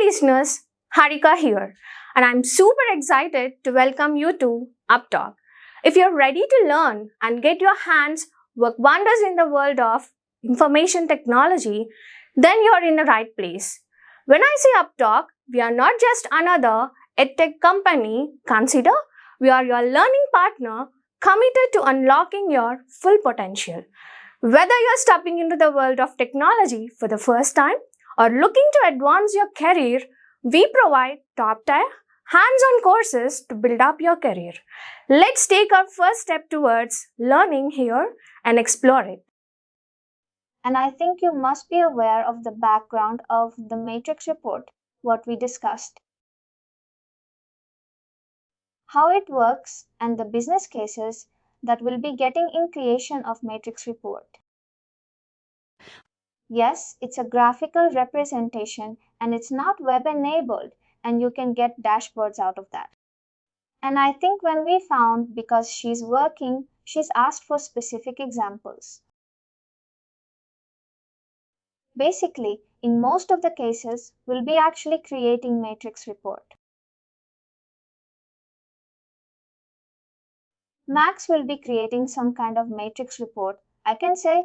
listeners, Harika here, and I'm super excited to welcome you to UppTalk. If you're ready to learn and get your hands work wonders in the world of information technology, then you're in the right place. When I say UppTalk, we are not just another edtech company. Consider we are your learning partner committed to unlocking your full potential. Whether you're stepping into the world of technology for the first time or looking to advance your career, we provide top-tier, hands-on courses to build up your career. Let's take our first step towards learning here and explore it. And I think you must be aware of the background of the matrix report, what we discussed, how it works, and the business cases that will be getting in creation of matrix report. Yes, it's a graphical representation and it's not web enabled, and you can get dashboards out of that. And I think when we found, because she's working, she's asked for specific examples. Basically, in most of the cases, we'll be actually creating matrix report. Max will be creating some kind of matrix report. I can say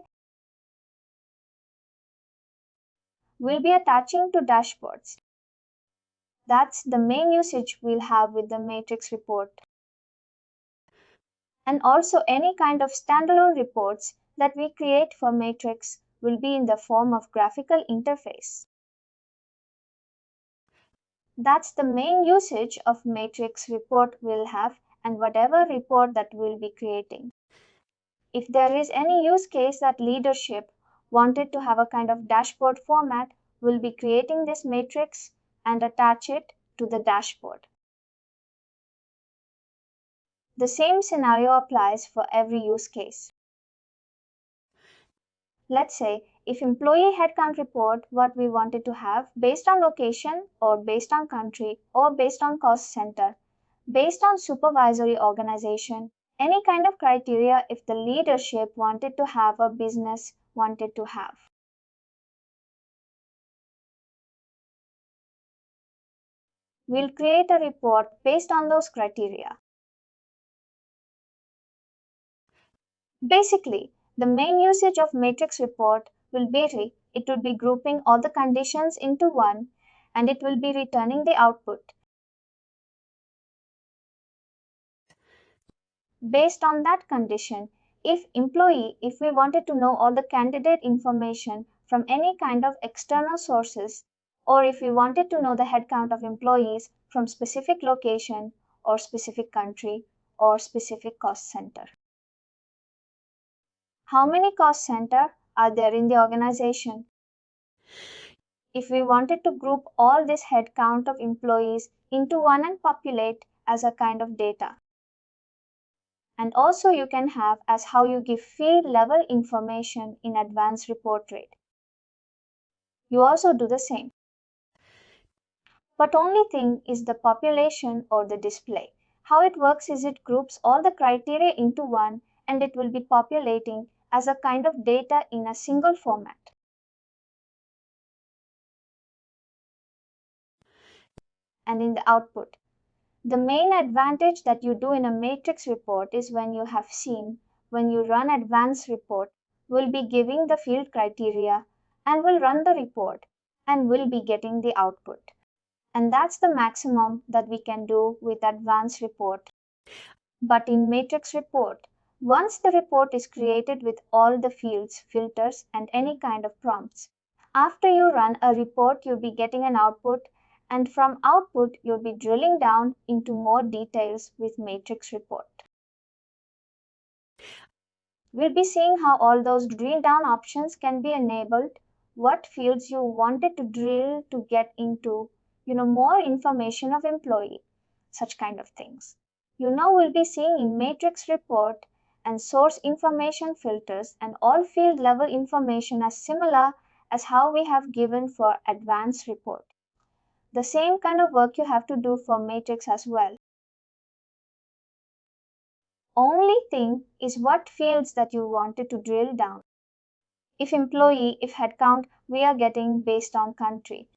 we'll be attaching to dashboards. That's the main usage we'll have with the matrix report. And also any kind of standalone reports that we create for matrix will be in the form of graphical interface. That's the main usage of matrix report we'll have and whatever report that we'll be creating. If there is any use case that leadership wanted to have a kind of dashboard format, we'll be creating this matrix and attach it to the dashboard. The same scenario applies for every use case. Let's say if employee headcount report what we wanted to have based on location or based on country or based on cost center, based on supervisory organization, any kind of criteria if the leadership wanted to have a business wanted to have. We'll create a report based on those criteria. Basically, the main usage of matrix report will be it would be grouping all the conditions into one and it will be returning the output. Based on that condition, if we wanted to know all the candidate information from any kind of external sources, or if we wanted to know the headcount of employees from specific location or specific country or specific cost center. How many cost center are there in the organization? If we wanted to group all this headcount of employees into one and populate as a kind of data. And also you can have as how you give field level information in advanced report rate. You also do the same. But only thing is the population or the display. How it works is it groups all the criteria into one and it will be populating as a kind of data in a single format. And in the output. The main advantage that you do in a matrix report is when you run advanced report, will be giving the field criteria and will run the report and will be getting the output. And that's the maximum that we can do with advanced report. But in matrix report, once the report is created with all the fields, filters, and any kind of prompts, after you run a report, you'll be getting an output, and from output, you'll be drilling down into more details with matrix report. We'll be seeing how all those drill down options can be enabled, what fields you wanted to drill to get into, more information of employee, such kind of things. We'll be seeing in matrix report and source information filters and all field level information as similar as how we have given for advanced report. The same kind of work you have to do for matrix as well. Only thing is what fields that you wanted to drill down. If employee, if headcount, we are getting based on country.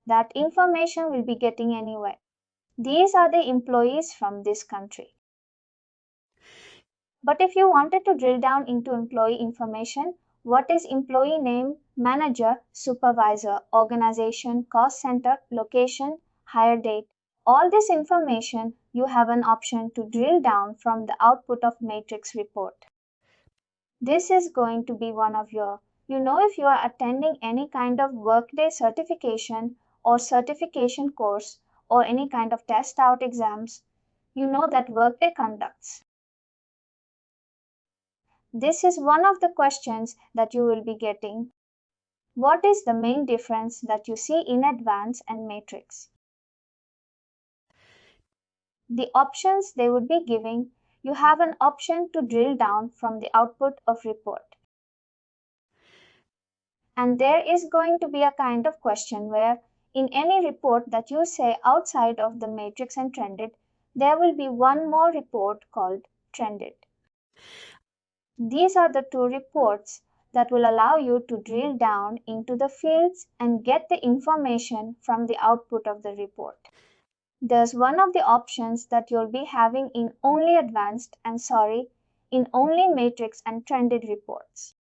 that information will be getting anywhere. These are the employees from this country. But if you wanted to drill down into employee information, what is employee name, manager, supervisor, organization, cost center, location, hire date, all this information, you have an option to drill down from the output of matrix report. This is going to be one of your, if you are attending any kind of Workday certification or certification course or any kind of test out exams, that Workday conducts. This is one of the questions that you will be getting. What is the main difference that you see in advance and matrix? The options they would be giving, you have an option to drill down from the output of report. And there is going to be a kind of question where in any report that you say outside of the matrix and trended, there will be one more report called trended. These are the two reports that will allow you to drill down into the fields and get the information from the output of the report. There's one of the options that you'll be having in only advanced in only matrix and trended reports.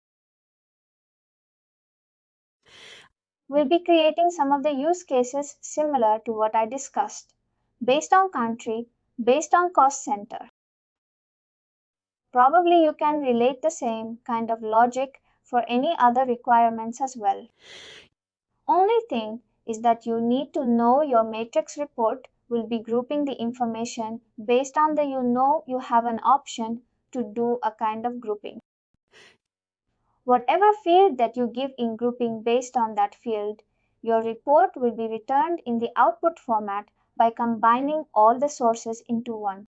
We'll be creating some of the use cases similar to what I discussed, based on country, based on cost center. Probably you can relate the same kind of logic for any other requirements as well. Only thing is that you need to know your matrix report will be grouping the information based on the you have an option to do a kind of grouping. Whatever field that you give in grouping based on that field, your report will be returned in the output format by combining all the sources into one.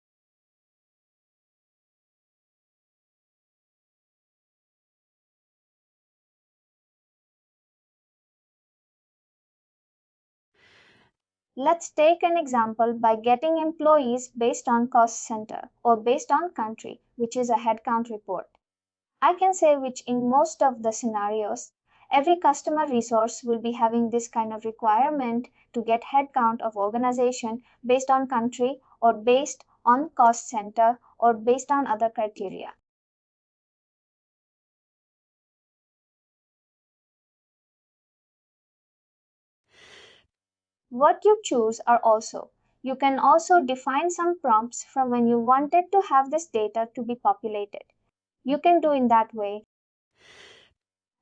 Let's take an example by getting employees based on cost center or based on country, which is a headcount report. I can say which in most of the scenarios, every customer resource will be having this kind of requirement to get headcount of organization based on country or based on cost center or based on other criteria. What you choose are also. You can also define some prompts from when you wanted to have this data to be populated. You can do in that way.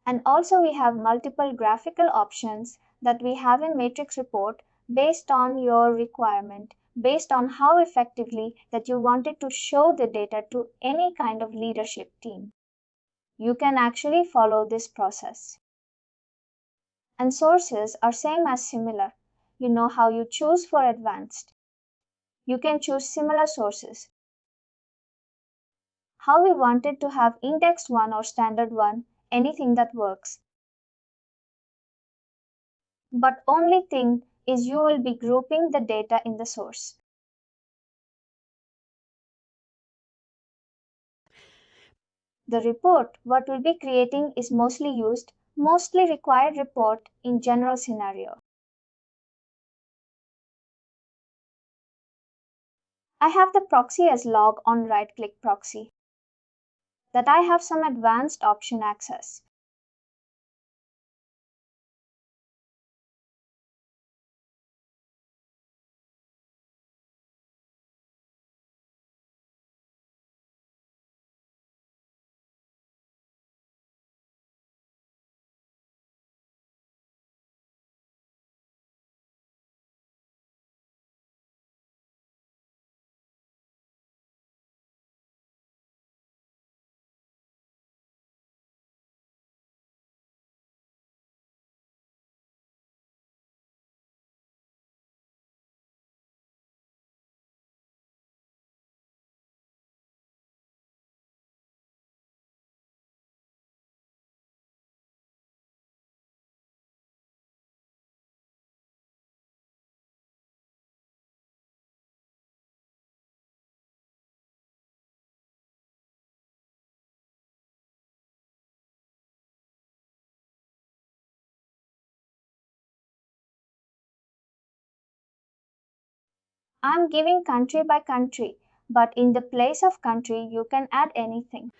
And also we have multiple graphical options that we have in matrix report based on your requirement, based on how effectively that you wanted to show the data to any kind of leadership team. You can actually follow this process. And sources are same as similar. You know how you choose for advanced. You can choose similar sources. How we wanted to have indexed one or standard one, anything that works. But only thing is you will be grouping the data in the source. The report what we'll be creating is mostly required report in general scenario. I have the proxy as log on right click proxy. That I have some advanced option access. I'm giving country by country, but in the place of country, you can add anything.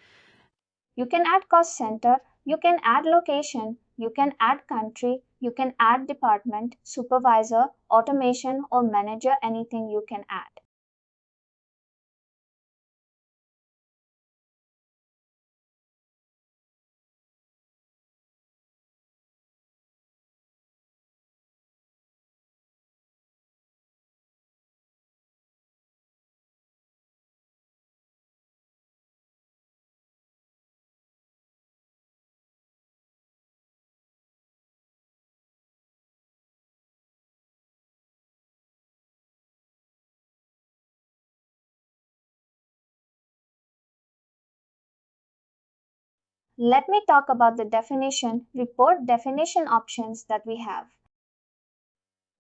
You can add cost center, you can add location, you can add country, you can add department, supervisor, automation, or manager, anything you can add. Let me talk about the definition, report definition options that we have.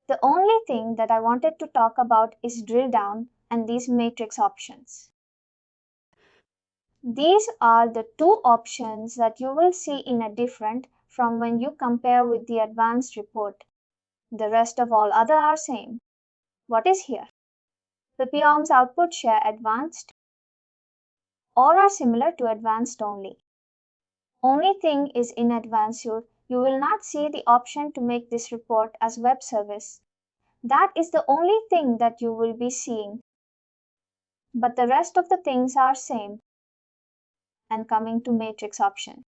The only thing that I wanted to talk about is drill down and these matrix options. These are the two options that you will see in a different from when you compare with the advanced report. The rest of all other are same. What is here? PPOM's output share advanced or are similar to advanced only. Only thing is in advanced you will not see the option to make this report as web service. That is the only thing that you will be seeing. But the rest of the things are same. And coming to matrix option.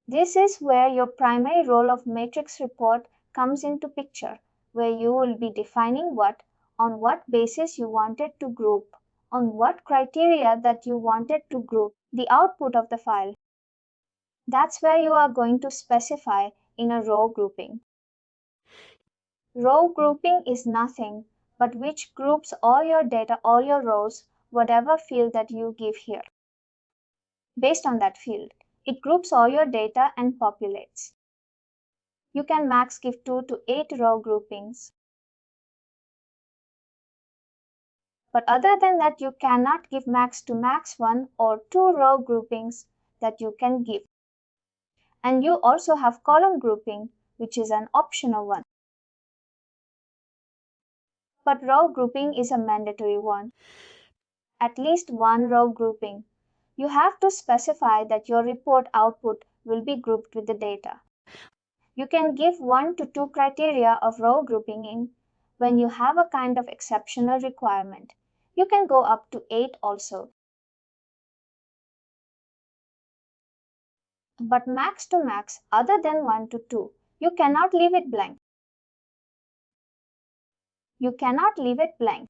This is where your primary role of matrix report comes into picture, where you will be defining on what basis you wanted to group, on what criteria that you wanted to group the output of the file. That's where you are going to specify in a row grouping. Row grouping is nothing but which groups all your data, all your rows, whatever field that you give here. Based on that field, it groups all your data and populates. You can max give 2 to 8 row groupings. But other than that, you cannot give max to max 1 or 2 row groupings that you can give. And you also have column grouping, which is an optional one. But row grouping is a mandatory one. At least one row grouping. You have to specify that your report output will be grouped with the data. You can give 1 to 2 criteria of row grouping in when you have a kind of exceptional requirement. You can go up to 8 also. But max to max, other than 1 to 2, you cannot leave it blank. You cannot leave it blank.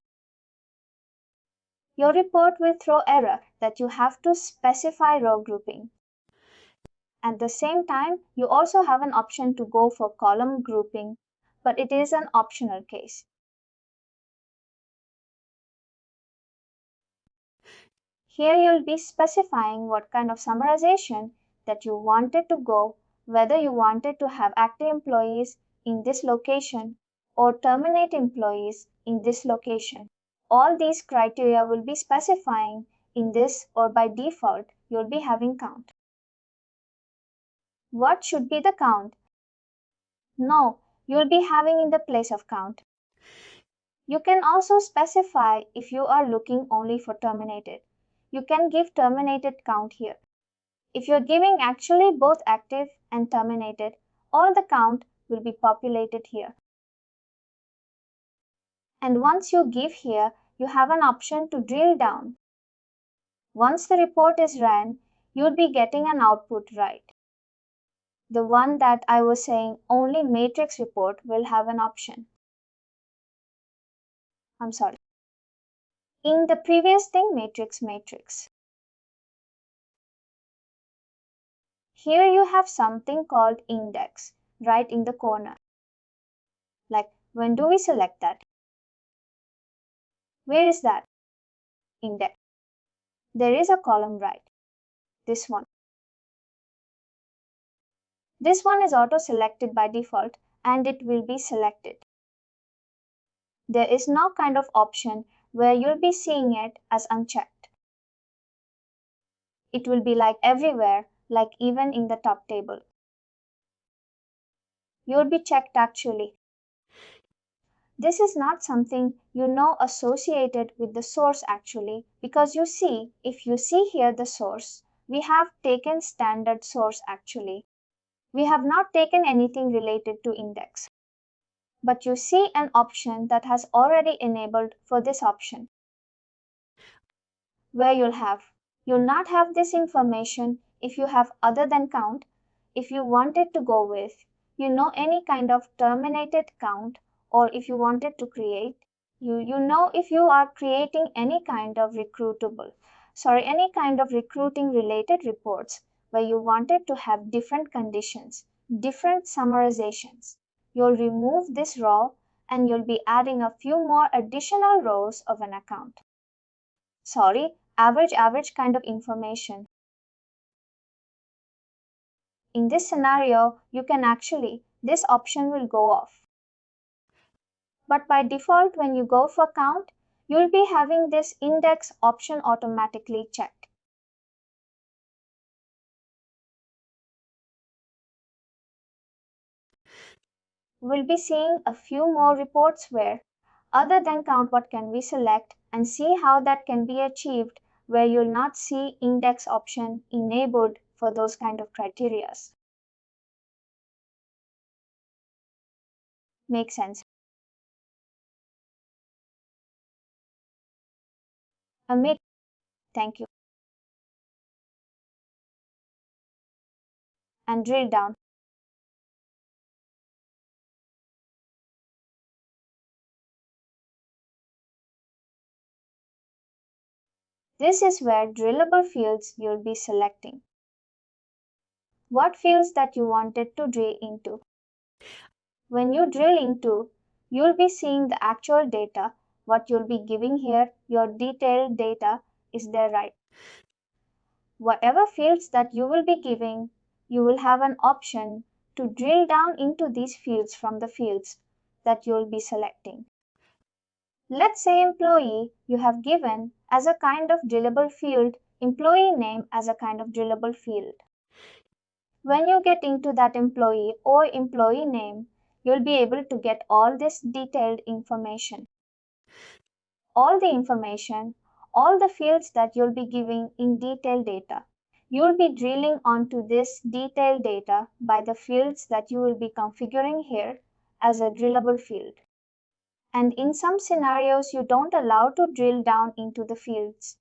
Your report will throw error that you have to specify row grouping. At the same time, you also have an option to go for column grouping, but it is an optional case. Here you'll be specifying what kind of summarization that you wanted to go, whether you wanted to have active employees in this location or terminate employees in this location. All these criteria will be specifying in this, or by default, you'll be having count. What should be the count? No, you'll be having in the place of count. You can also specify if you are looking only for terminated. You can give terminated count here. If you're giving actually both active and terminated, all the count will be populated here. And once you give here, you have an option to drill down. Once the report is ran, you'll be getting an output right. The one that I was saying only matrix report will have an option. I'm sorry. In the previous thing, matrix. Here you have something called index right in the corner. Like, when do we select that? Where is that? Index. There is a column right. This one. This one is auto selected by default and it will be selected. There is no kind of option where you'll be seeing it as unchecked. It will be like everywhere, like even in the top table. You'll be checked actually. This is not something associated with the source actually, because if you see here the source, we have taken standard source actually. We have not taken anything related to index. But you see an option that has already enabled for this option, where you'll not have this information if you have other than count. If you wanted to go with, any kind of terminated count, or if you wanted to create, if you are creating any kind of any kind of recruiting related reports where you wanted to have different conditions, different summarizations, you'll remove this row and you'll be adding a few more additional rows of an account. Average kind of information. In this scenario, this option will go off. But by default, when you go for count, you'll be having this index option automatically checked. We'll be seeing a few more reports where, other than count, what can we select and see how that can be achieved, where you'll not see index option enabled for those kind of criteria. Make sense? Amit, thank you. And drill down. This is where drillable fields you'll be selecting. What fields that you wanted to drill into. When you drill into, you'll be seeing the actual data. What you'll be giving here, your detailed data, is there right? Whatever fields that you will be giving, you will have an option to drill down into these fields from the fields that you'll be selecting. Let's say employee you have given as a kind of drillable field, employee name as a kind of drillable field. When you get into that employee or employee name, you'll be able to get all this detailed information. All the information, all the fields that you'll be giving in detailed data. You'll be drilling onto this detailed data by the fields that you will be configuring here as a drillable field. And in some scenarios, you don't allow to drill down into the fields.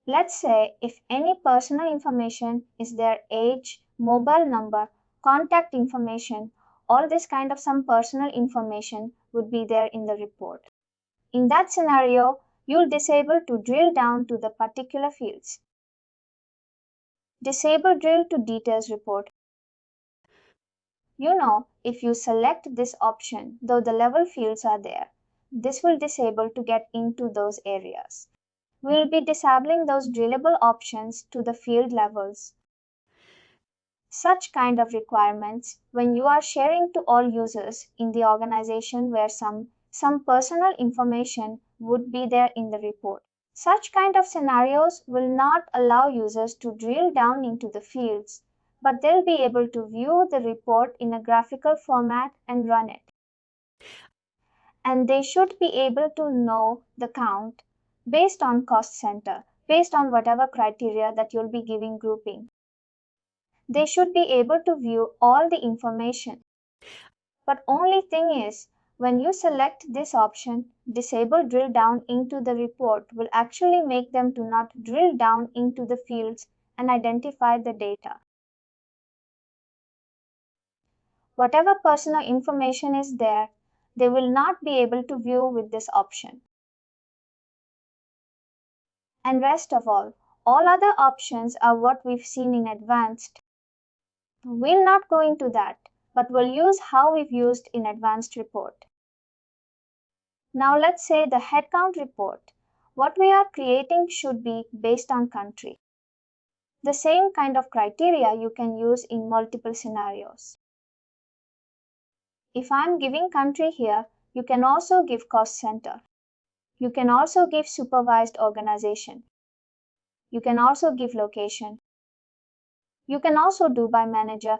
Let's say if any personal information is their age, mobile number, contact information, all this kind of some personal information would be there in the report. In that scenario, you'll disable to drill down to the particular fields. Disable drill to details report. If you select this option, though the level fields are there, this will disable to get into those areas. We'll be disabling those drillable options to the field levels. Such kind of requirements when you are sharing to all users in the organization where some personal information would be there in the report. Such kind of scenarios will not allow users to drill down into the fields, but they'll be able to view the report in a graphical format and run it. And they should be able to know the count based on cost center, based on whatever criteria that you'll be giving grouping. They should be able to view all the information. But only thing is, when you select this option, disable drill down into the report will actually make them to not drill down into the fields and identify the data. Whatever personal information is there, they will not be able to view with this option. And rest of all other options are what we've seen in advanced. We'll not go into that, but we'll use how we've used in advanced report. Now let's say the headcount report. What we are creating should be based on country. The same kind of criteria you can use in multiple scenarios. If I'm giving country here, you can also give cost center. You can also give supervised organization. You can also give location. You can also do by manager.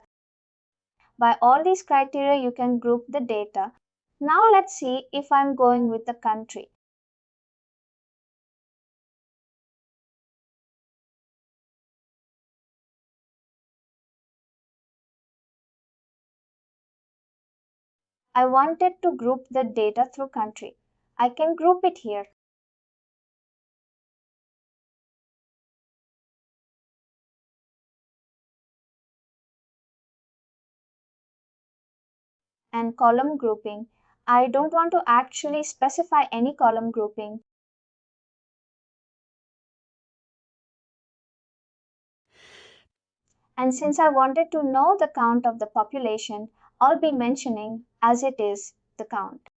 By all these criteria, you can group the data. Now let's see if I'm going with the country. I wanted to group the data through country. I can group it here. And column grouping. I don't want to actually specify any column grouping. And since I wanted to know the count of the population, I'll be mentioning as it is the count.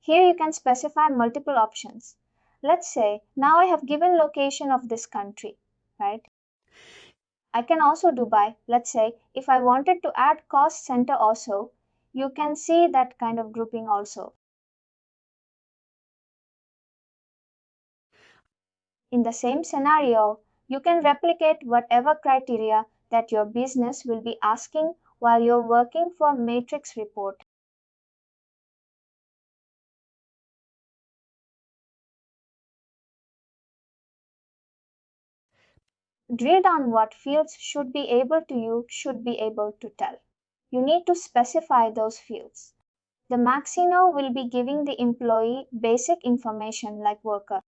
Here you can specify multiple options. Let's say now I have given location of this country, right? I can also do by, let's say, if I wanted to add cost center also, you can see that kind of grouping also. In the same scenario, you can replicate whatever criteria that your business will be asking while you're working for matrix report. Drill down what fields should be able to tell. You need to specify those fields. The Maxino will be giving the employee basic information like worker.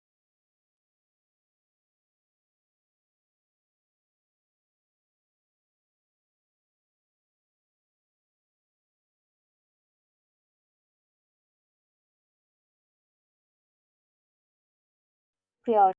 Priority.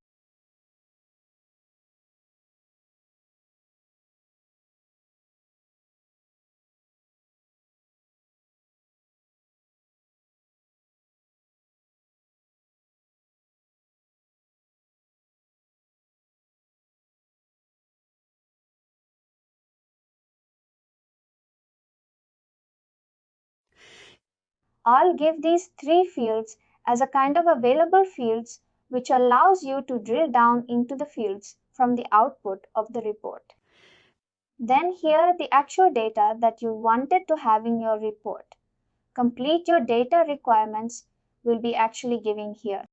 I'll give these three fields as a kind of available fields which allows you to drill down into the fields from the output of the report. Then here the actual data that you wanted to have in your report. Complete your data requirements will be actually giving here.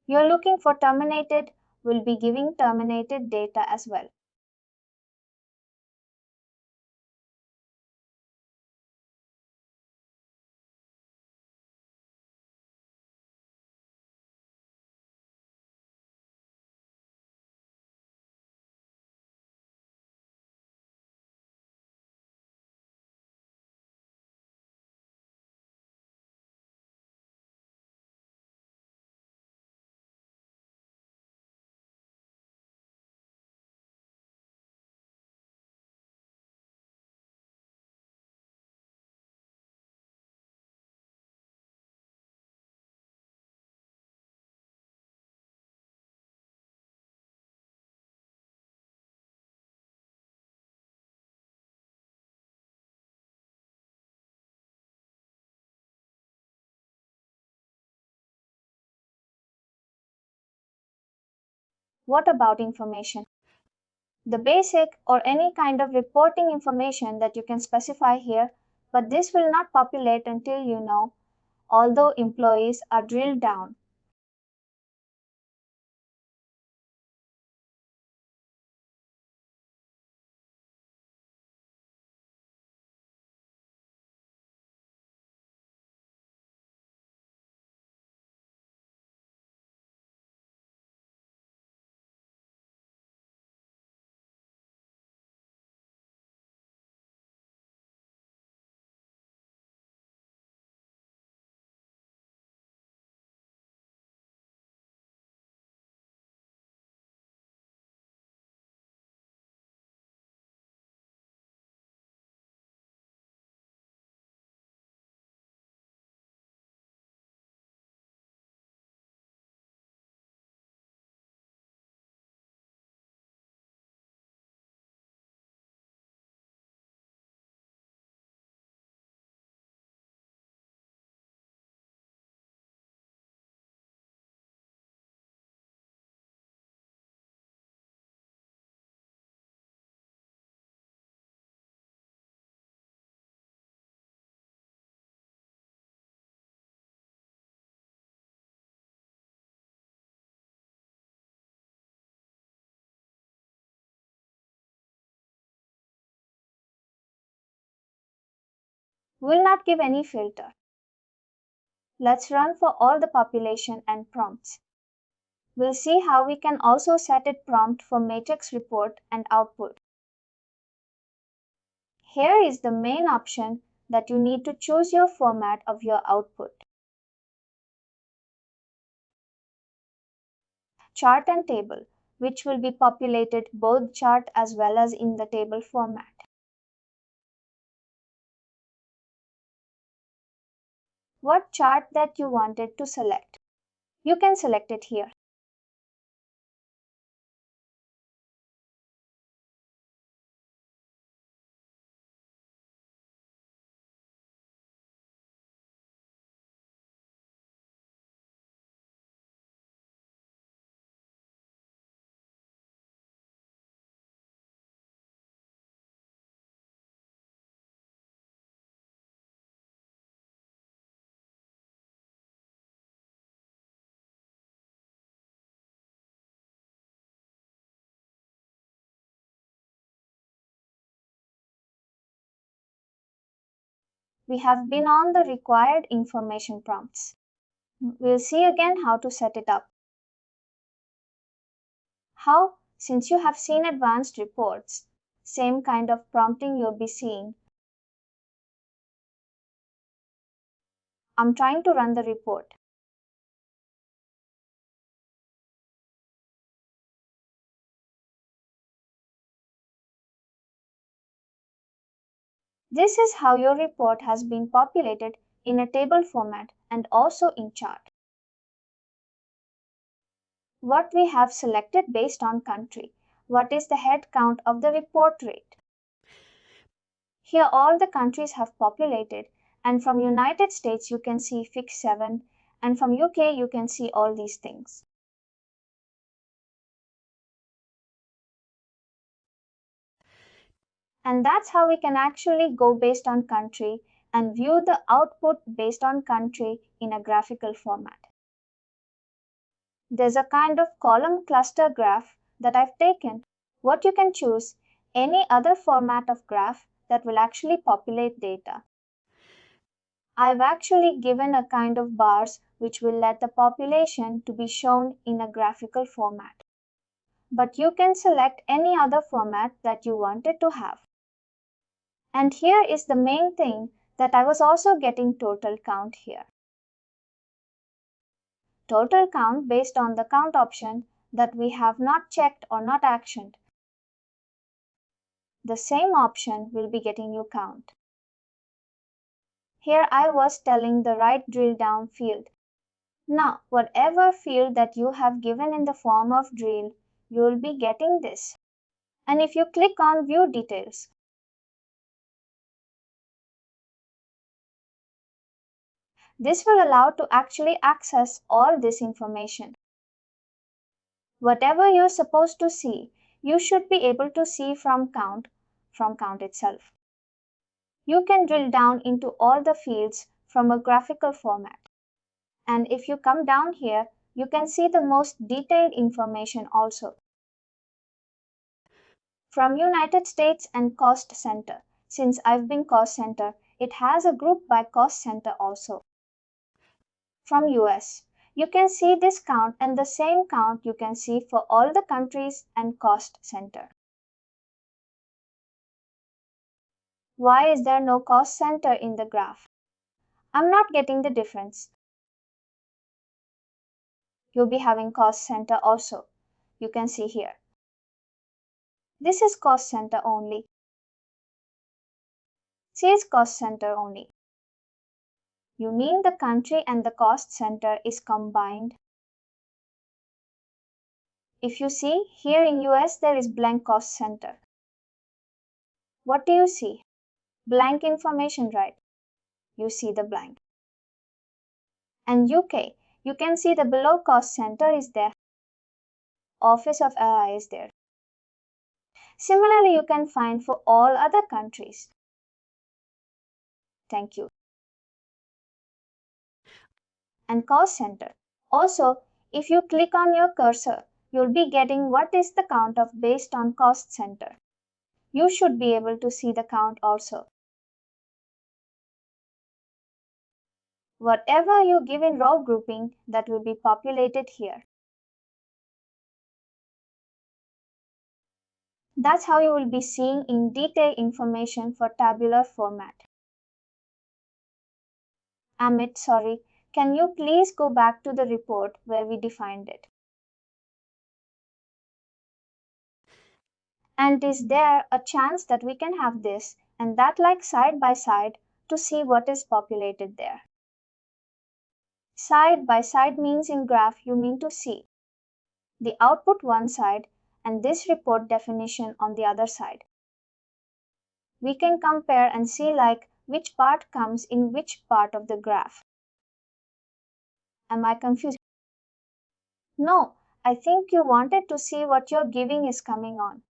You're looking for terminated will be giving terminated data as well. What about information? The basic or any kind of reporting information that you can specify here, but this will not populate until you know, although employees are drilled down. Will not give any filter. Let's run for all the population and prompts. We'll see how we can also set it prompt for matrix report and output. Here is the main option that you need to choose your format of your output. Chart and table, which will be populated both chart as well as in the table format. What chart that you wanted to select. You can select it here. We have been on the required information prompts. We'll see again how to set it up. How? Since you have seen advanced reports, same kind of prompting you'll be seeing. I'm trying to run the report. This is how your report has been populated in a table format and also in chart. What we have selected based on country. What is the head count of the report rate? Here all the countries have populated, and from United States you can see fix 7, and from UK you can see all these things. And that's how we can actually go based on country and view the output based on country in a graphical format. There's a kind of column cluster graph that I've taken. What you can choose, any other format of graph that will actually populate data. I've actually given a kind of bars which will let the population to be shown in a graphical format. But you can select any other format that you wanted to have. And here is the main thing that I was also getting total count here. Total count based on the count option that we have not checked or not actioned. The same option will be getting you count. Here I was telling the right drill down field. Now, whatever field that you have given in the form of drill, you will be getting this. And if you click on view details, this will allow to actually access all this information. Whatever you're supposed to see, you should be able to see from count itself. You can drill down into all the fields from a graphical format. And if you come down here, you can see the most detailed information also. From United States and Cost Center. Since I've been Cost Center, it has a group by Cost Center also. From US, you can see this count and the same count you can see for all the countries and Cost Center. Why is there no Cost Center in the graph? I'm not getting the difference. You'll be having Cost Center also. You can see here. This is Cost Center only. Sales Cost Center only. You mean the country and the cost center is combined? If you see, here in US there is blank cost center. What do you see? Blank information, right? You see the blank. And UK, you can see the below cost center is there. Office of AI is there. Similarly, you can find for all other countries. Thank you. And cost center. Also, if you click on your cursor, you'll be getting what is the count of based on cost center. You should be able to see the count also. Whatever you give in row grouping, that will be populated here. That's how you will be seeing in detail information for tabular format. Amit, sorry, can you please go back to the report where we defined it? And is there a chance that we can have this and that like side by side to see what is populated there? Side by side means in graph you mean to see the output one side and this report definition on the other side. We can compare and see like which part comes in which part of the graph. Am I confused? No, I think you wanted to see what your giving is coming on.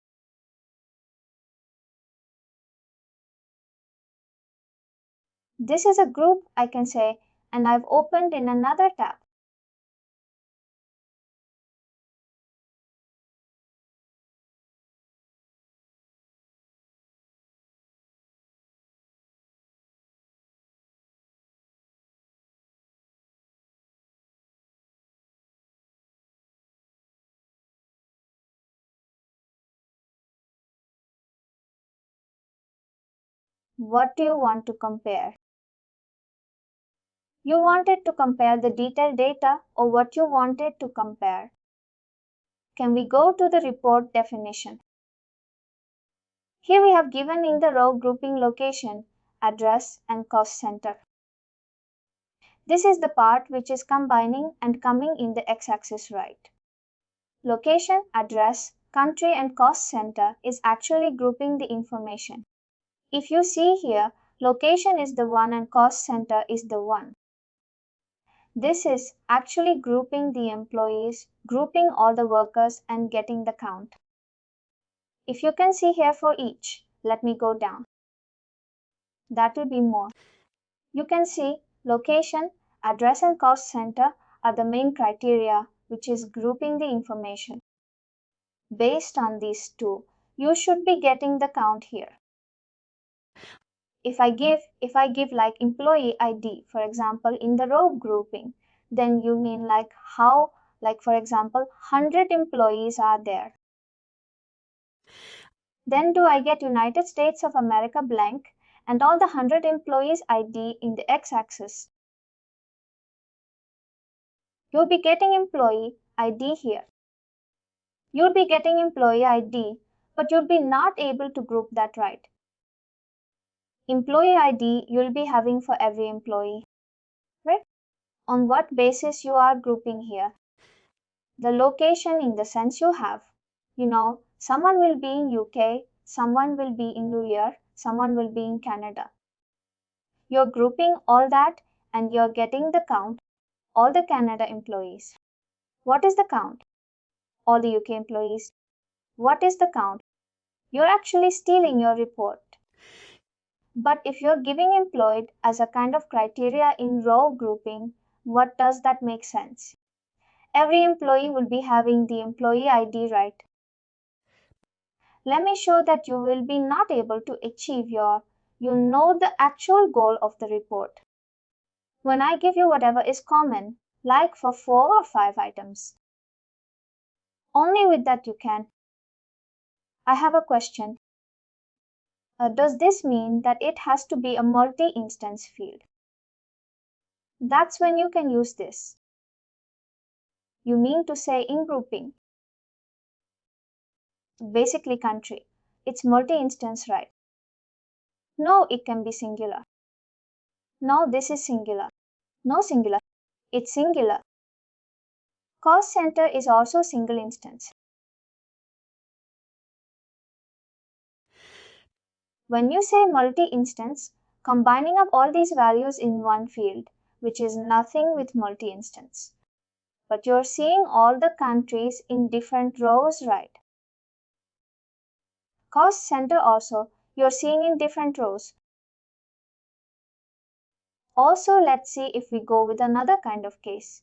This is a group, I can say, and I've opened in another tab. What do you want to compare? You wanted to compare the detailed data or what you wanted to compare? Can we go to the report definition? Here we have given in the row grouping location, address, and cost center. This is the part which is combining and coming in the x-axis right. Location, address, country, and cost center is actually grouping the information. If you see here, location is the one and cost center is the one. This is actually grouping the employees, grouping all the workers, and getting the count. If you can see here for each, let me go down. That will be more. You can see location, address, and cost center are the main criteria which is grouping the information. Based on these two, you should be getting the count here. If I give like employee ID, for example, in the row grouping, then you mean like how, like for example, 100 employees are there. Then do I get United States of America blank and all the 100 employees ID in the x-axis? You'll be getting employee ID here. You'll be getting employee ID, but you'll be not able to group that right. Employee ID you'll be having for every employee, right? On what basis you are grouping here? The location in the sense you have. You know, someone will be in UK, someone will be in New Year, someone will be in Canada. You're grouping all that and you're getting the count, all the Canada employees. What is the count? all the UK employees. What is the count? You're actually stealing your report. But if you're giving employed as a kind of criteria in row grouping, what does that make sense? Every employee will be having the employee ID, right? Let me show that you will be not able to achieve the actual goal of the report. When I give you whatever is common, like for 4 or 5 items, only with that you can. I have a question. Does this mean that it has to be a multi-instance field? That's when you can use this. You mean to say in grouping? Basically country. It's multi-instance, right? No, it can be singular. No, this is singular. No singular. It's singular. Cost center is also single instance. When you say multi-instance, combining up all these values in one field, which is nothing with multi-instance. But you're seeing all the countries in different rows, right? Cost center also, you're seeing in different rows. Also, let's see if we go with another kind of case.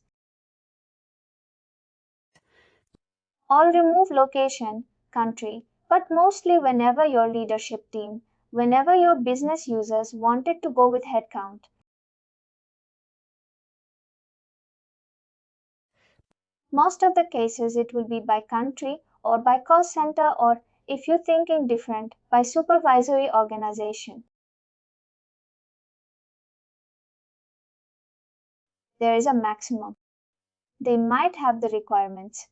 I'll remove location, country, but mostly whenever your leadership team, whenever your business users wanted to go with headcount. Most of the cases it will be by country or by cost center, or if you think in different, by supervisory organization. There is a maximum. They might have the requirements.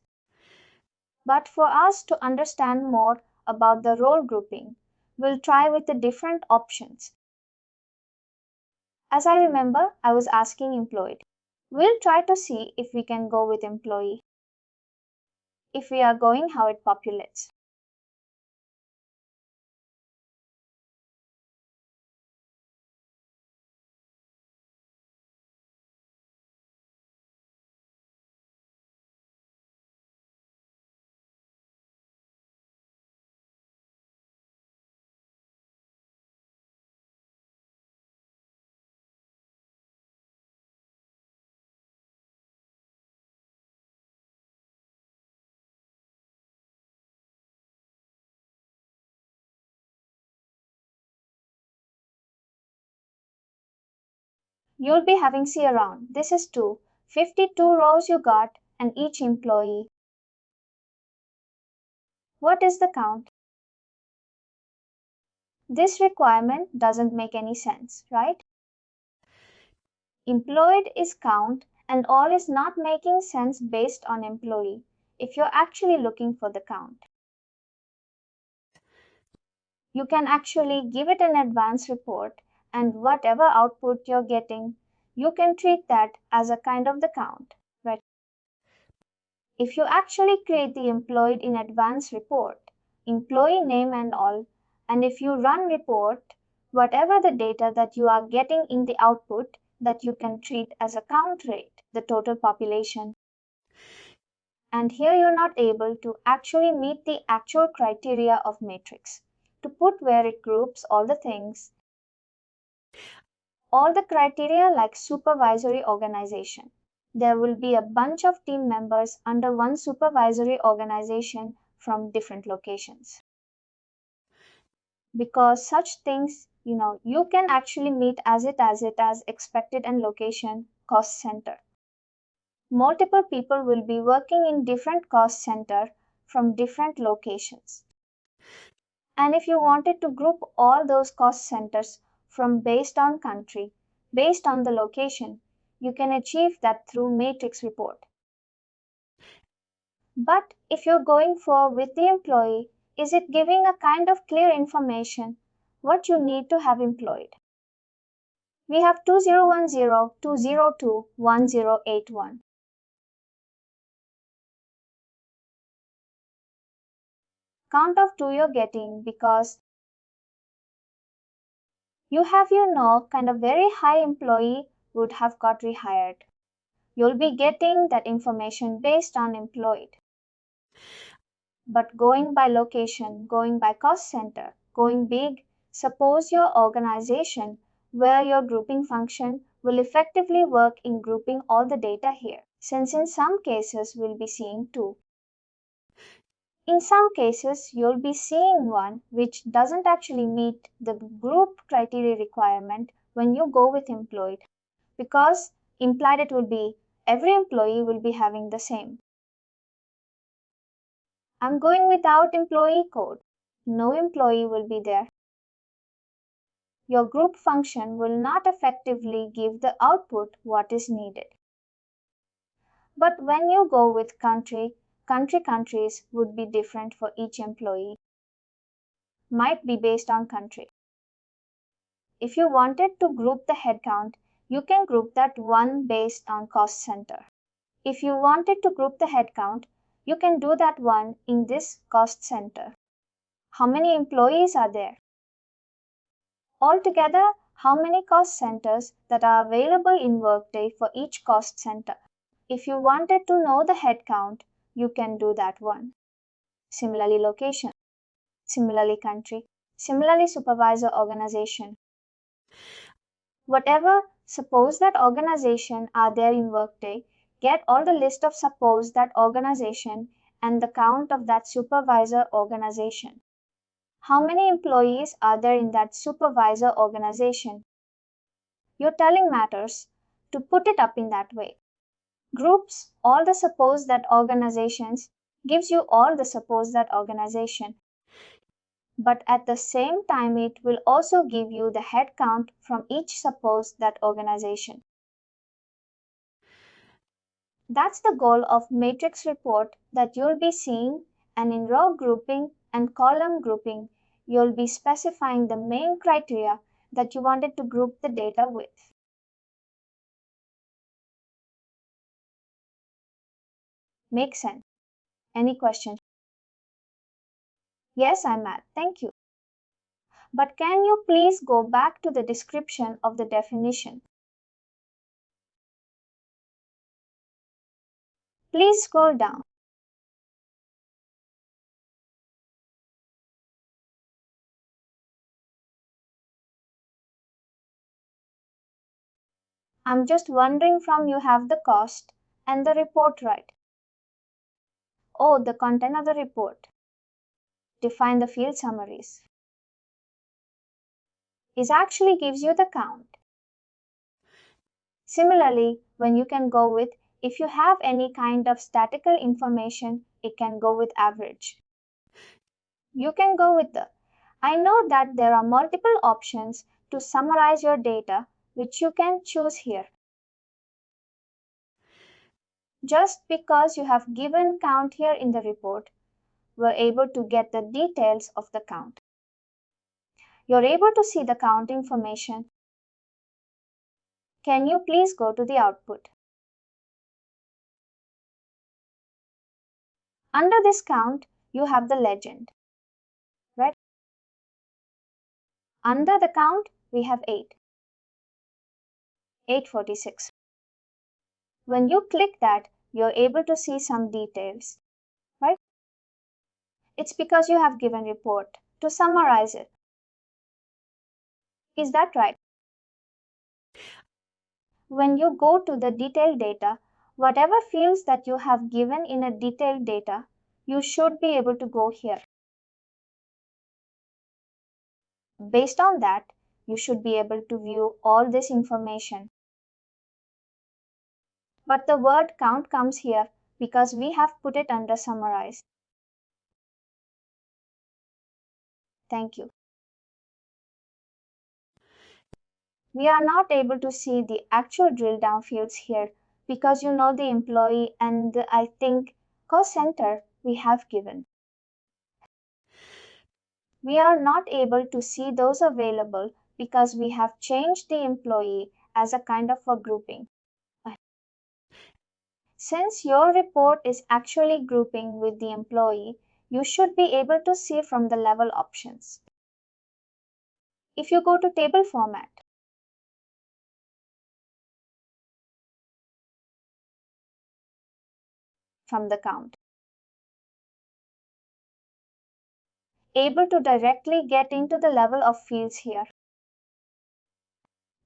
But for us to understand more about the role grouping, we'll try with the different options. As I remember, I was asking employed. We'll try to see if we can go with employee. If we are going how it populates. You'll be having see around. This is 52 rows you got and each employee. What is the count? This requirement doesn't make any sense, right? Employed is count and all is not making sense based on employee if you're actually looking for the count. You can actually give it an advance report and whatever output you're getting, you can treat that as a kind of the count, right? If you actually create the employed in advance report, employee name and all, and if you run report, whatever the data that you are getting in the output that you can treat as a count rate, the total population. And here you're not able to actually meet the actual criteria of matrix to put where it groups all the things, all the criteria like supervisory organization. There will be a bunch of team members under one supervisory organization from different locations. Because such things, you can actually meet as expected and location cost center. Multiple people will be working in different cost center from different locations. And if you wanted to group all those cost centers from based on country, based on the location, you can achieve that through matrix report. But if you're going for with the employee, is it giving a kind of clear information what you need to have employed? We have 2010, 202, 1081. Count of 2 you're getting because you have kind of very high employee would have got rehired. You'll be getting that information based on employed. But going by location, going by cost center, going big, suppose your organization where your grouping function will effectively work in grouping all the data here, since in some cases we'll be seeing two. In some cases, you'll be seeing one which doesn't actually meet the group criteria requirement when you go with employed, because implied it will be every employee will be having the same. I'm going without employee code. No employee will be there. Your group function will not effectively give the output what is needed. But when you go with countries would be different for each employee. Might be based on country. If you wanted to group the headcount, you can group that one based on cost center. If you wanted to group the headcount, you can do that one in this cost center. How many employees are there? Altogether, how many cost centers that are available in Workday for each cost center? If you wanted to know the headcount, you can do that one. Similarly, location. Similarly, country. Similarly, supervisor organization. Whatever suppose that organization are there in Workday, get all the list of suppose that organization and the count of that supervisor organization. How many employees are there in that supervisor organization? Your telling matters to put it up in that way. Groups all the suppose that organizations gives you all the suppose that organization. But at the same time, it will also give you the head count from each suppose that organization. That's the goal of matrix report that you'll be seeing, and in row grouping and column grouping, you'll be specifying the main criteria that you wanted to group the data with. Make sense? Any questions? Yes, I'm at. Thank you. But can you please go back to the description of the definition? Please scroll down. I'm just wondering from you have the cost and the report right. Oh, the content of the report. Define the field summaries. It actually gives you the count. Similarly, when you can go with, if you have any kind of statistical information, it can go with average. You can go with the, I know that there are multiple options to summarize your data, which you can choose here. Just because you have given count here in the report, we're able to get the details of the count. You're able to see the count information. Can you please go to the output? Under this count, you have the legend, right? Under the count, we have 846. When you click that, you're able to see some details, right? It's because you have given report to summarize it. Is that right? When you go to the detailed data, whatever fields that you have given in a detailed data, you should be able to go here. Based on that, you should be able to view all this information. But the word count comes here because we have put it under summarize. Thank you. We are not able to see the actual drill down fields here because you know the employee and the, I think, cost center we have given. We are not able to see those available because we have changed the employee as a kind of a grouping. Since your report is actually grouping with the employee, you should be able to see from the level options. If you go to table format, from the count, able to directly get into the level of fields here.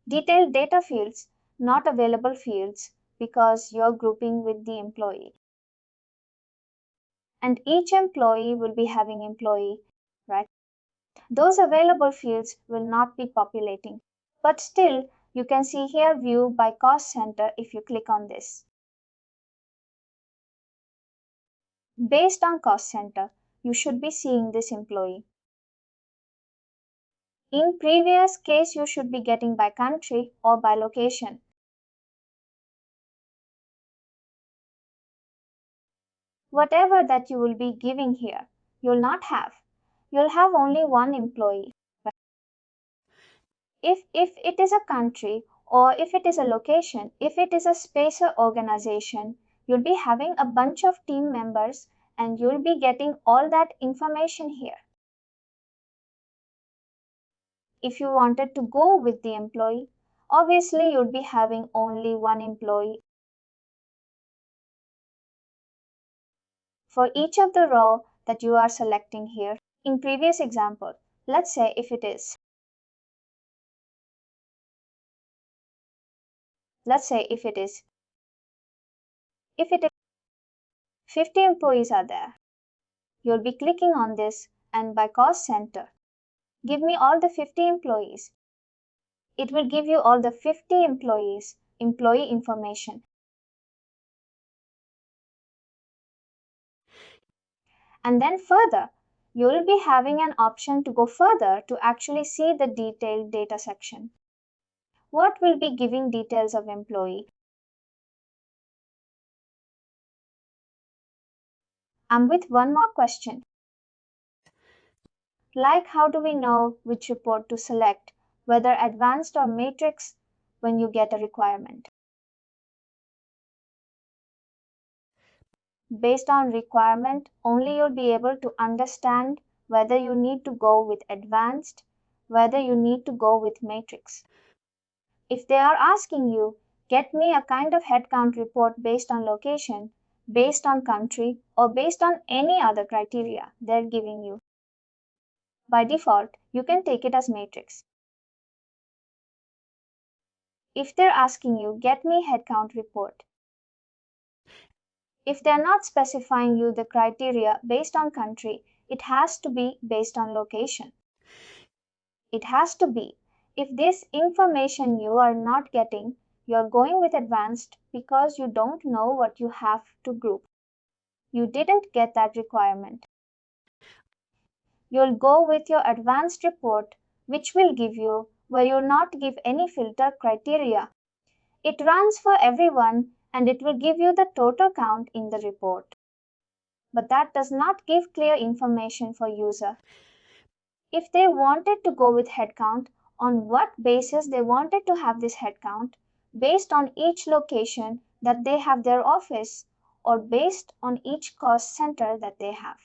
Detailed data fields, not available fields because you're grouping with the employee. And each employee will be having employee, right? Those available fields will not be populating. But still, you can see here view by cost center if you click on this. Based on cost center, you should be seeing this employee. In previous case, you should be getting by country or by location. Whatever that you will be giving here, you'll not have. You'll have only one employee. If it is a country or if it is a location, if it is a spacer organization, you'll be having a bunch of team members and you'll be getting all that information here. If you wanted to go with the employee, obviously you'll be having only one employee. For each of the row that you are selecting here, in previous example, let's say if it is 50 employees are there, you'll be clicking on this and by cost center, give me all the 50 employees. It will give you all the 50 employees, employee information. And then further, you will be having an option to go further to actually see the detailed data section. What will be giving details of employee? I'm with one more question. Like how do we know which report to select, whether advanced or matrix, when you get a requirement? Based on requirement, only you'll be able to understand whether you need to go with advanced, whether you need to go with matrix. If they are asking you, get me a kind of headcount report based on location, based on country, or based on any other criteria they're giving you, by default, you can take it as matrix. If they're asking you, get me headcount report, if they're not specifying you the criteria based on country, it has to be based on location. It has to be. If this information you are not getting, you're going with advanced because you don't know what you have to group. You didn't get that requirement. You'll go with your advanced report, which will give you where you'll not give any filter criteria. It runs for everyone and it will give you the total count in the report. But that does not give clear information for user. If they wanted to go with headcount, on what basis they wanted to have this headcount, based on each location that they have their office or based on each cost center that they have.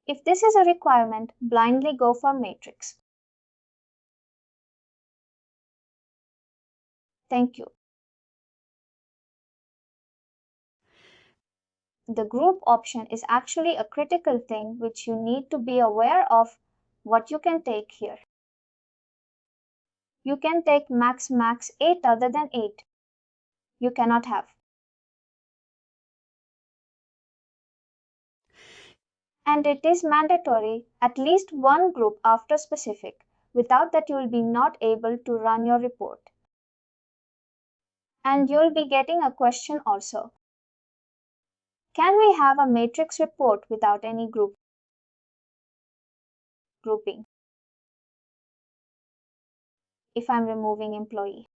If this is a requirement, blindly go for matrix. Thank you. The group option is actually a critical thing which you need to be aware of what you can take here. You can take max 8 other than 8. You cannot have. And it is mandatory at least one group after specific. Without that you will be not able to run your report. And you will be getting a question also. Can we have a matrix report without any grouping? If I'm removing employee.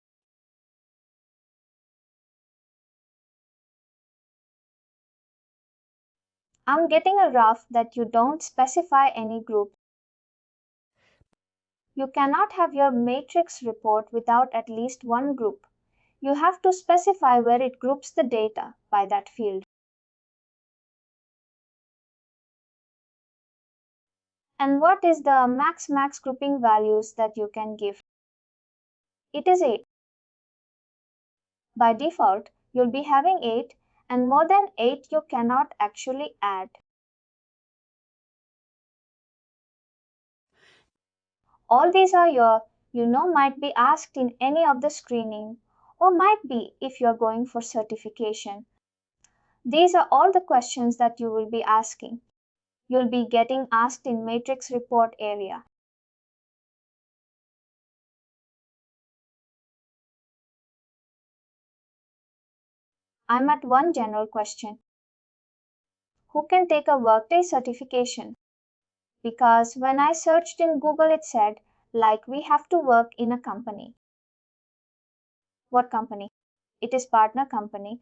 I'm getting a rough that you don't specify any group. You cannot have your matrix report without at least one group. You have to specify where it groups the data by that field. And what is the max grouping values that you can give? It is 8. By default, you'll be having 8 and more than 8 you cannot actually add. All these are might be asked in any of the screening or might be if you're going for certification. These are all the questions that you will be asking. You'll be getting asked in matrix report area. I'm at one general question. Who can take a Workday certification? Because when I searched in Google, it said, like, we have to work in a company. What company? It is partner company.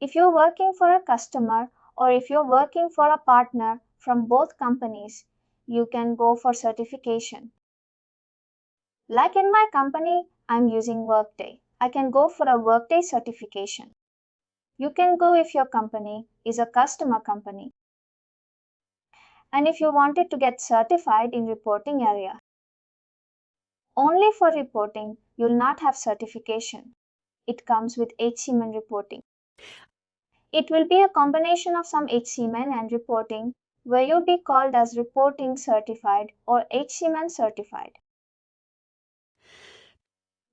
If you're working for a customer or if you're working for a partner from both companies, you can go for certification. Like in my company, I'm using Workday. I can go for a Workday certification. You can go if your company is a customer company. And if you wanted to get certified in reporting area, only for reporting, you'll not have certification. It comes with HCM reporting. It will be a combination of some HCM and reporting where you'll be called as reporting certified or HCM certified.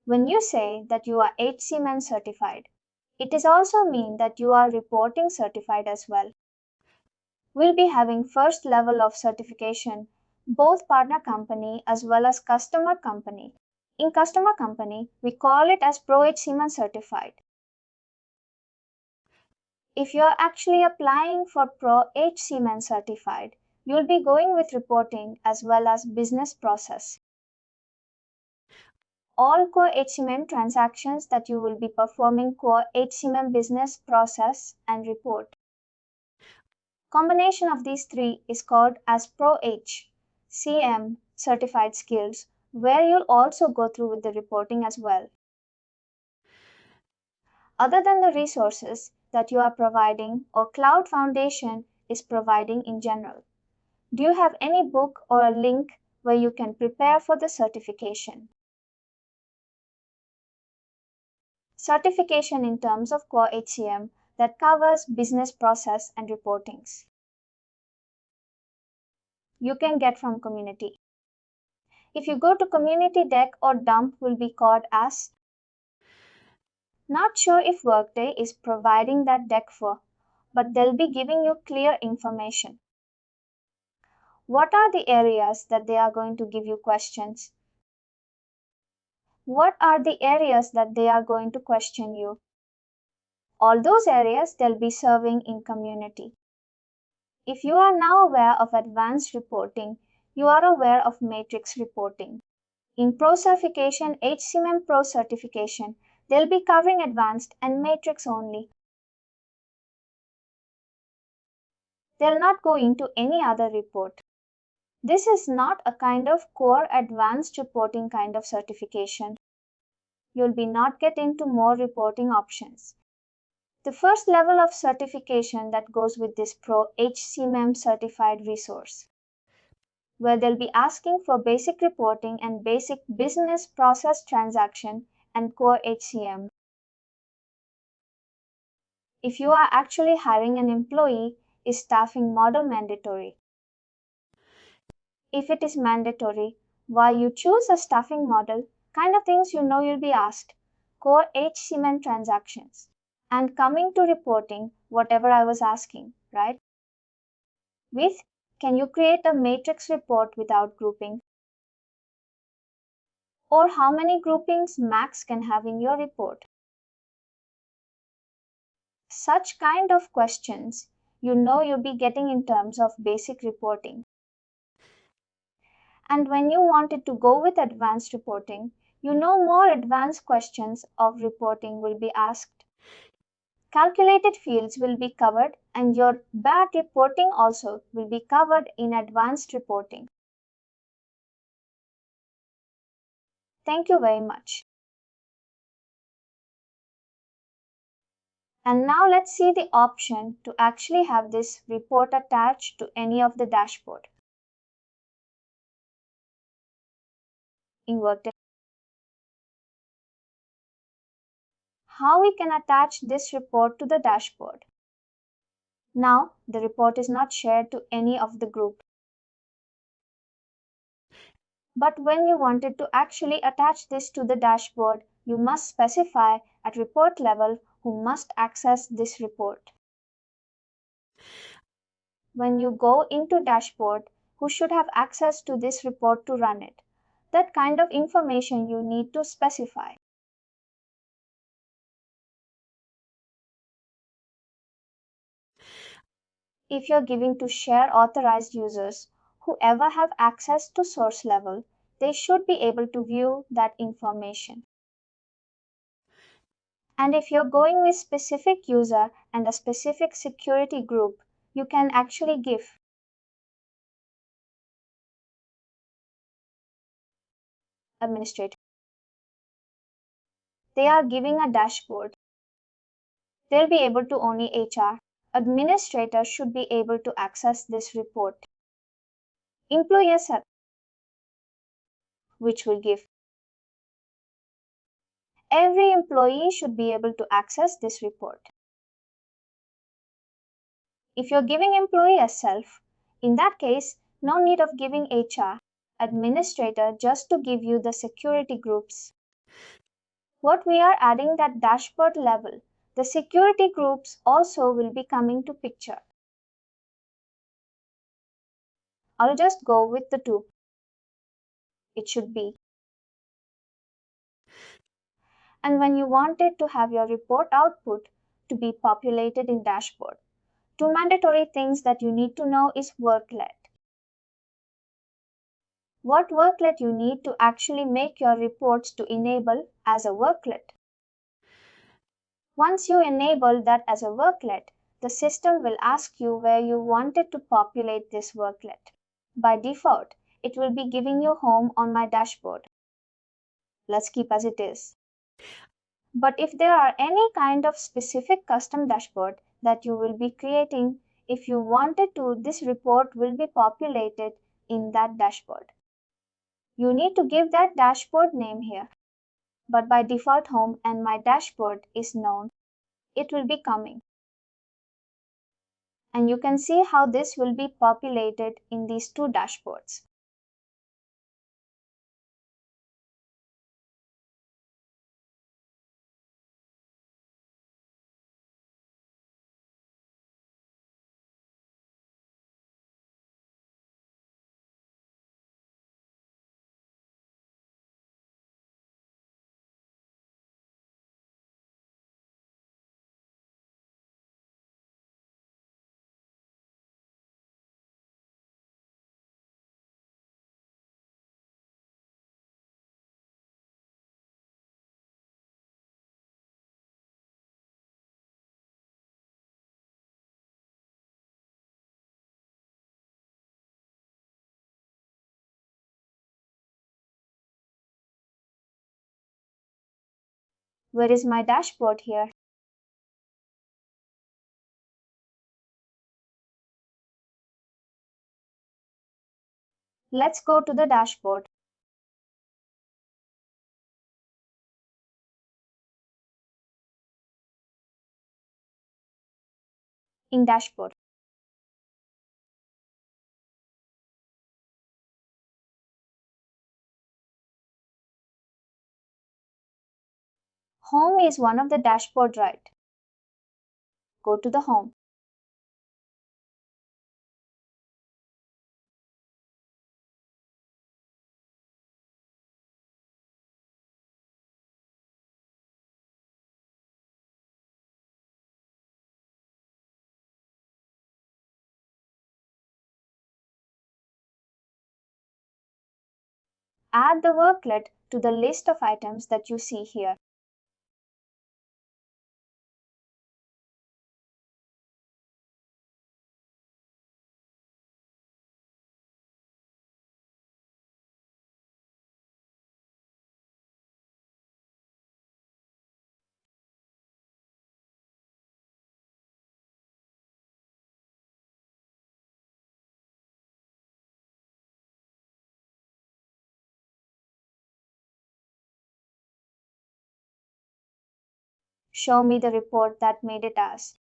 When you say that you are HCM certified, it is also mean that you are reporting certified as well. We'll be having first level of certification, both partner company as well as customer company. In customer company, we call it as Pro HCM certified. If you're actually applying for Pro HCM certified, you'll be going with reporting as well as business process. All core HCM transactions that you will be performing core HCM business process and report. Combination of these three is called as Pro HCM certified skills, where you'll also go through with the reporting as well. Other than the resources that you are providing or Cloud Foundation is providing in general, do you have any book or a link where you can prepare for the certification? Certification in terms of core HCM that covers business process and reportings. You can get from community. If you go to community deck or dump will be called as. Not sure if Workday is providing that deck for, but they'll be giving you clear information. What are the areas that they are going to give you questions? What are the areas that they are going to question you? All those areas they'll be serving in community. If you are now aware of advanced reporting, you are aware of matrix reporting. In Pro Certification, HCM Pro Certification, they'll be covering advanced and matrix only. They'll not go into any other report. This is not a kind of core advanced reporting kind of certification. You'll be not get into more reporting options. The first level of certification that goes with this Pro HCM certified resource, where they'll be asking for basic reporting and basic business process transaction and core HCM. If you are actually hiring an employee, is staffing model mandatory? If it is mandatory, why you choose a staffing model, kind of things you'll be asked. Core HCM transactions. And coming to reporting, whatever I was asking, right? With, can you create a matrix report without grouping? Or how many groupings max can have in your report? Such kind of questions you'll be getting in terms of basic reporting. And when you wanted to go with advanced reporting, more advanced questions of reporting will be asked. Calculated fields will be covered and your bad reporting also will be covered in advanced reporting. Thank you very much. And now let's see the option to actually have this report attached to any of the dashboard. In Workday, how we can attach this report to the dashboard. Now, the report is not shared to any of the group. But when you wanted to actually attach this to the dashboard, you must specify at report level who must access this report. When you go into dashboard, who should have access to this report to run it? That kind of information you need to specify. If you're giving to share authorized users, whoever have access to source level, they should be able to view that information. And if you're going with specific user and a specific security group, you can actually give administrator. They are giving a dashboard. They'll be able to only HR. Administrator should be able to access this report. Employees have, which will give. Every employee should be able to access this report. If you're giving employee as self, in that case, no need of giving HR, administrator just to give you the security groups. What we are adding that dashboard level, the security groups also will be coming to picture. I'll just go with the two. It should be. And when you wanted to have your report output to be populated in dashboard, two mandatory things that you need to know is worklet. What worklet you need to actually make your reports to enable as a worklet. Once you enable that as a worklet, the system will ask you where you wanted to populate this worklet. By default, it will be giving you home on my dashboard. Let's keep as it is. But if there are any kind of specific custom dashboard that you will be creating, if you wanted to, this report will be populated in that dashboard. You need to give that dashboard name here. But by default home and my dashboard is known, it will be coming. And you can see how this will be populated in these two dashboards. Where is my dashboard here? Let's go to the dashboard. In dashboard, home is one of the dashboard, right? Go to the home. Add the worklet to the list of items that you see here. Show me the report that made it as.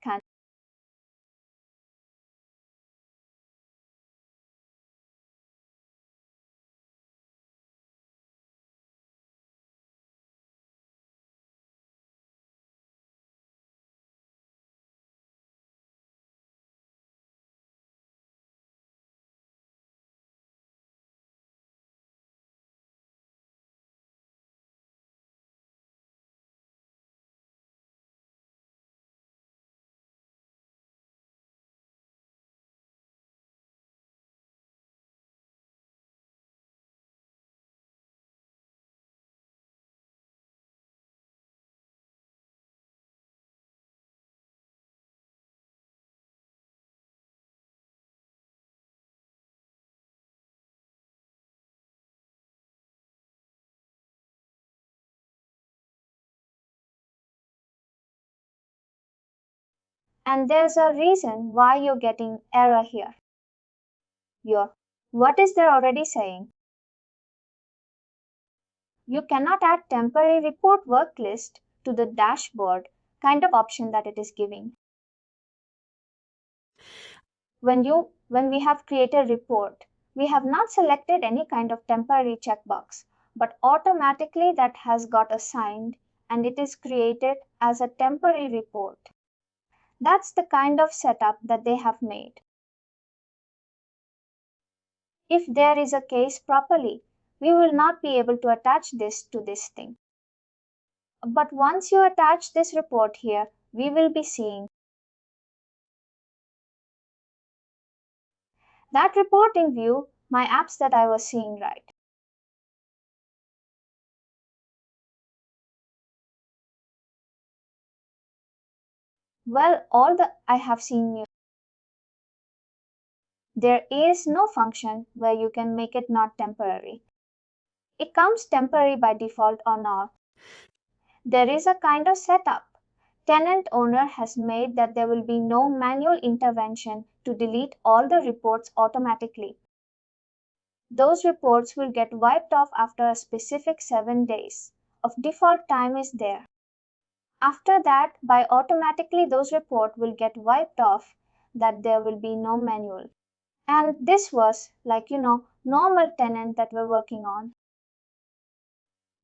Can. And there's a reason why you're getting error here. What is there already saying? You cannot add temporary report work list to the dashboard kind of option that it is giving. When we have created report, we have not selected any kind of temporary checkbox, but automatically that has got assigned and it is created as a temporary report. That's the kind of setup that they have made. If there is a case properly, we will not be able to attach this to this thing. But once you attach this report here, we will be seeing that reporting view, my apps that I was seeing, right? Well, all the I have seen you. There is no function where you can make it not temporary. It comes temporary by default or not. There is a kind of setup. Tenant owner has made that there will be no manual intervention to delete all the reports automatically. Those reports will get wiped off after a specific 7 days of default time is there. After that, by automatically those reports will get wiped off that there will be no manual. And this was like, normal tenant that we're working on.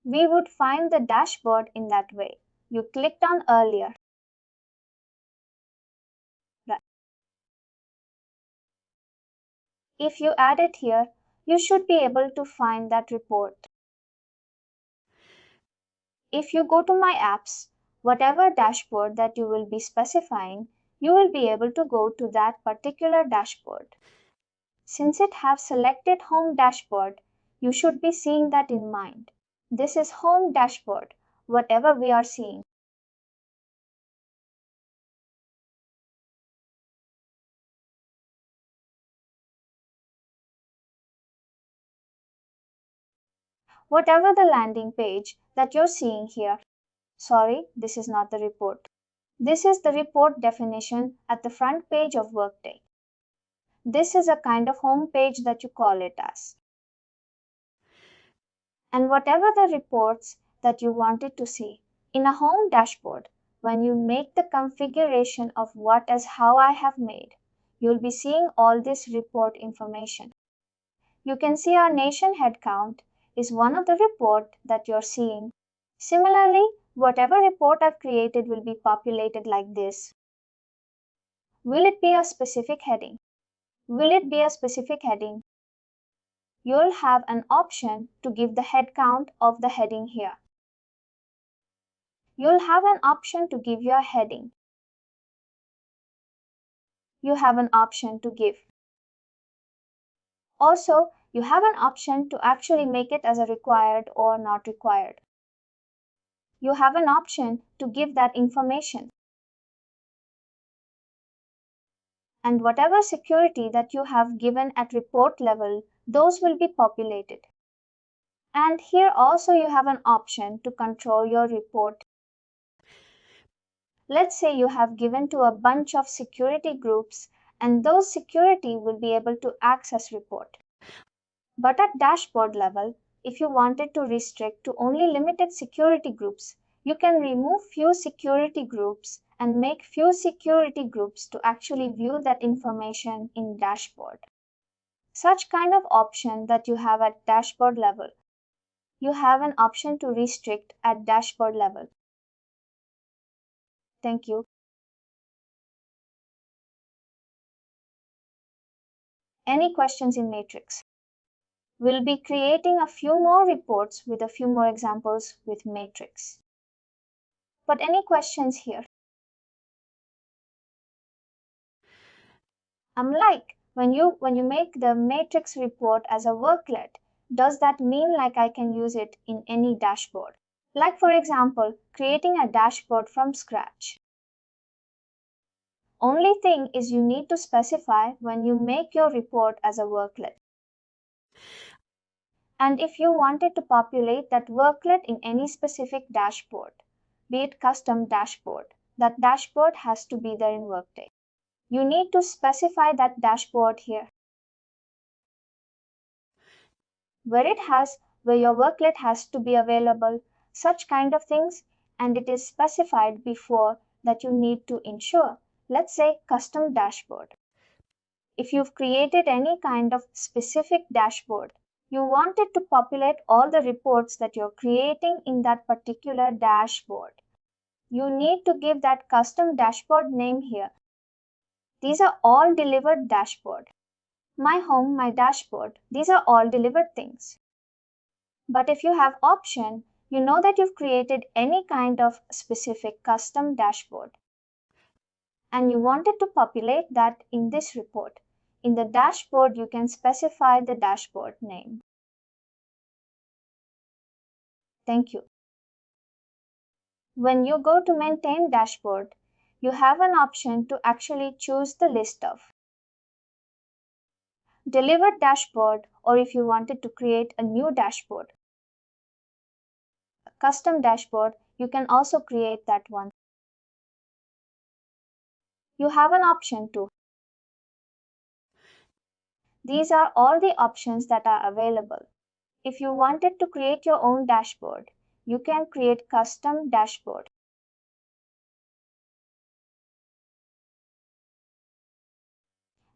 We would find the dashboard in that way. You clicked on earlier. Right. If you add it here, you should be able to find that report. If you go to my apps, whatever dashboard that you will be specifying, you will be able to go to that particular dashboard. Since it have selected home dashboard, you should be seeing that in mind. This is home dashboard, whatever we are seeing. Whatever the landing page that you're seeing here, sorry, this is not the report. This is the report definition at the front page of Workday. This is a kind of home page that you call it as. And whatever the reports that you wanted to see in a home dashboard, when you make the configuration of what as how I have made, you'll be seeing all this report information. You can see our nation headcount is one of the report that you're seeing. Similarly, whatever report I've created will be populated like this. Will it be a specific heading? Will it be a specific heading? You'll have an option to give the head count of the heading here. You'll have an option to give your heading. You have an option to give. Also, you have an option to actually make it as a required or not required. You have an option to give that information. And whatever security that you have given at report level, those will be populated. And here also you have an option to control your report. Let's say you have given to a bunch of security groups and those security will be able to access report. But at dashboard level, if you wanted to restrict to only limited security groups, you can remove few security groups and make few security groups to actually view that information in dashboard. Such kind of option that you have at dashboard level. You have an option to restrict at dashboard level. Thank you. Any questions in Matrix? We'll be creating a few more reports with a few more examples with Matrix. But any questions here? Like when you make the Matrix report as a worklet, does that mean like I can use it in any dashboard? Like for example, creating a dashboard from scratch. Only thing is you need to specify when you make your report as a worklet. And if you wanted to populate that worklet in any specific dashboard, be it custom dashboard, that dashboard has to be there in Workday. You need to specify that dashboard here, where your worklet has to be available, such kind of things, and it is specified before that you need to ensure. Let's say custom dashboard. If you've created any kind of specific dashboard, you want it to populate all the reports that you're creating in that particular dashboard. You need to give that custom dashboard name here. These are all delivered dashboard. My home, my dashboard, these are all delivered things. But if you have option, you know that you've created any kind of specific custom dashboard and you wanted to populate that in this report. In the dashboard, you can specify the dashboard name. Thank you. When you go to maintain dashboard, you have an option to actually choose the list of delivered dashboard, or if you wanted to create a new dashboard, a custom dashboard, you can also create that one. You have an option to. These are all the options that are available. If you wanted to create your own dashboard, you can create custom dashboard.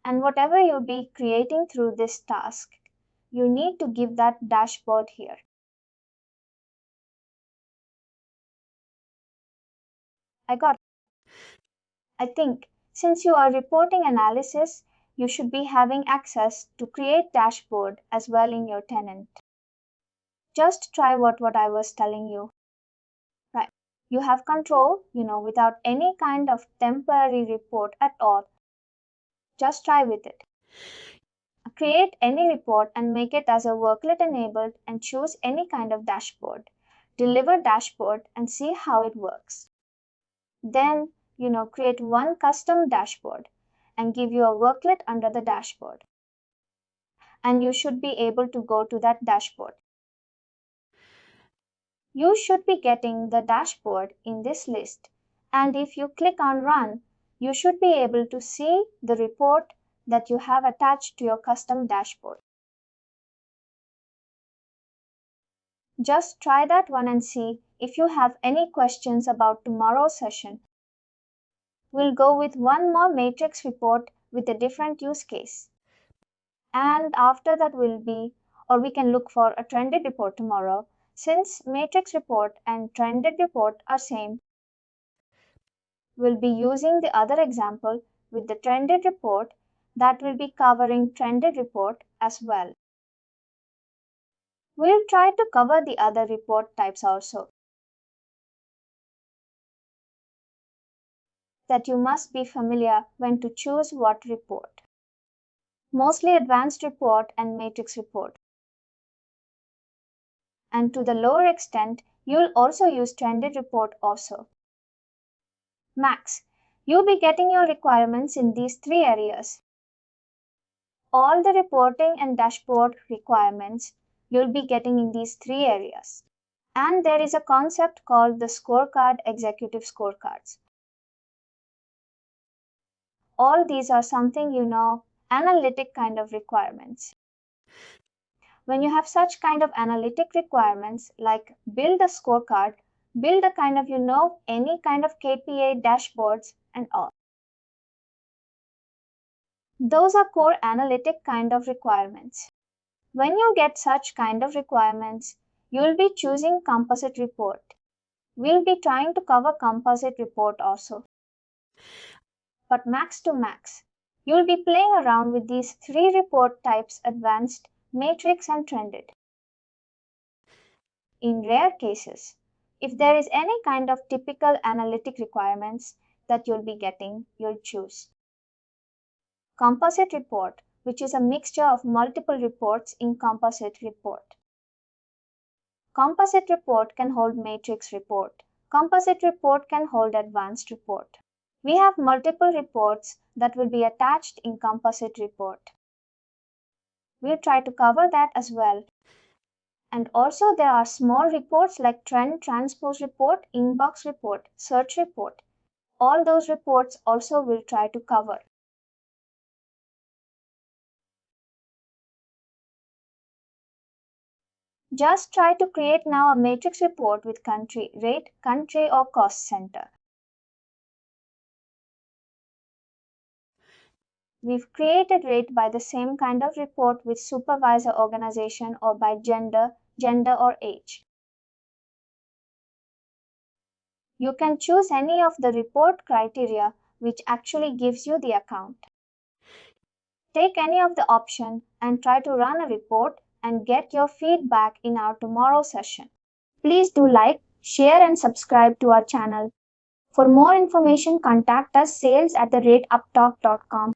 And whatever you'll be creating through this task, you need to give that dashboard here. I think since you are reporting analysis, you should be having access to create dashboard as well in your tenant. Just try what I was telling you. Right. You have control, without any kind of temporary report at all. Just try with it. Create any report and make it as a worklet enabled and choose any kind of dashboard. Deliver dashboard and see how it works. Then, create one custom dashboard and give you a worklet under the dashboard. And you should be able to go to that dashboard. You should be getting the dashboard in this list. And if you click on run, you should be able to see the report that you have attached to your custom dashboard. Just try that one and see if you have any questions about tomorrow's session. We'll go with one more matrix report with a different use case. And after that we can look for a trended report tomorrow. Since matrix report and trended report are same, we'll be using the other example with the trended report that will be covering trended report as well. We'll try to cover the other report types also. That you must be familiar when to choose what report. Mostly advanced report and matrix report. And to the lower extent, you'll also use trended report also. Max, you'll be getting your requirements in these three areas. All the reporting and dashboard requirements you'll be getting in these three areas. And there is a concept called the scorecard, executive scorecards. All these are something analytic kind of requirements. When you have such kind of analytic requirements like build a scorecard, build a kind of any kind of KPI dashboards and all. Those are core analytic kind of requirements. When you get such kind of requirements, you'll be choosing composite report. We'll be trying to cover composite report also. But max to max, you'll be playing around with these three report types: advanced, matrix and trended. In rare cases, if there is any kind of typical analytic requirements that you'll be getting, you'll choose composite report, which is a mixture of multiple reports in composite report. Composite report can hold matrix report. Composite report can hold advanced report. We have multiple reports that will be attached in composite report. We'll try to cover that as well. And also there are small reports like trend transpose report, inbox report, search report. all those reports also will try to cover. Just try to create now a matrix report with country, rate, country or cost center. We've created rate by the same kind of report with supervisor organization or by gender or age. You can choose any of the report criteria which actually gives you the account. Take any of the option and try to run a report and get your feedback in our tomorrow session. Please do like, share and subscribe to our channel. For more information, contact us sales@uptalk.com.